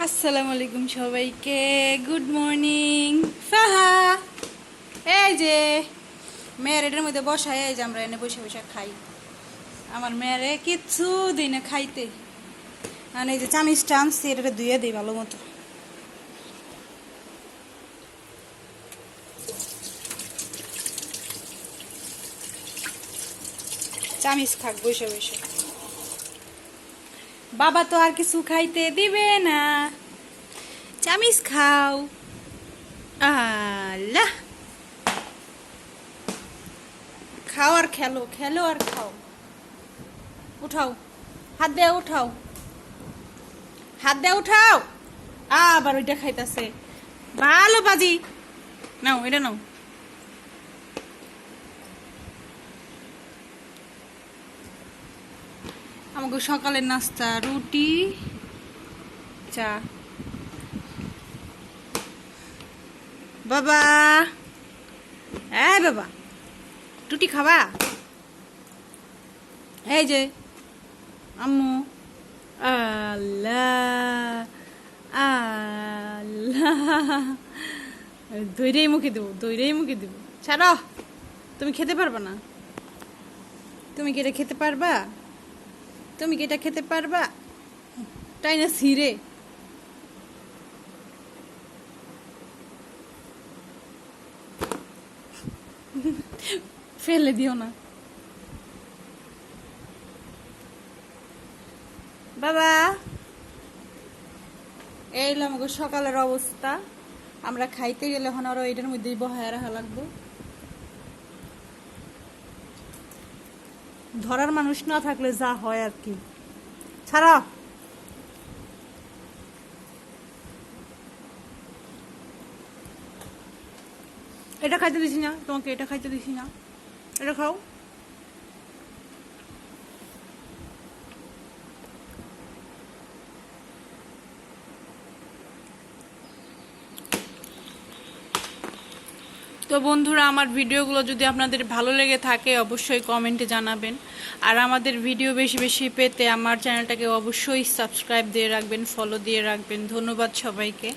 আসসালামু আলাইকুম সবাইকে, গুড মর্নিং। ফাহা এই যে মেয়ের এটার মধ্যে বসায়, এই যে আমরা এনে বসে বসে খাই। আমার মেয়েরে কিচ্ছু দিই না খাইতে, আর এই যে চামিচটা আনছি, এটা ধুয়ে দিই ভালো মতো। চামিচ খাক বসে বসে, বাবা তো আর কিছু খাইতে দিবে না। চামিচ খাও। আল্লাহ, খাও আর খেলো, খেলো আর খাও। উঠাও, হাত দিয়ে উঠাও, হাত দিয়ে উঠাও। আবার ওইটা খাইতেছে, ভালো বাজি। নাও এটা নাও। আমাকে সকালের নাস্তা রুটি চা। বাবা, এই বাবা, রুটি খাবা? এই যে আম্মু। আল্লাহ আল্লাহ, দইরেই মুখে দেবো, দইরেই মুখে দেবো। ছাড়ো, তুমি খেতে পারবা না। তুমি কি এটা খেতে পারবা? তুমি কি এটা খেতে পারবা? তাই না ছিঁড়ে। ফেলে দিও না বাবা। এই হলো আমাকে সকালের অবস্থা। আমরা খাইতে গেলে এখন আরো এটার মধ্যেই বহায় রাখা লাগবো। ধরার মানুষ না থাকলে যা হয় আর কি। ছাড়া, এটা খাইতে দিছি না তোমাকে, এটা খাইতে দিছি না, এটা খাও। তো বন্ধুরা, আমার ভিডিওগুলো যদি আপনাদের ভালো লেগে থাকে অবশ্যই কমেন্টে জানাবেন। আর আমাদের ভিডিও বেশি বেশি পেতে আমার চ্যানেলটাকে অবশ্যই সাবস্ক্রাইব দিয়ে রাখবেন, ফলো দিয়ে রাখবেন। ধন্যবাদ সবাইকে।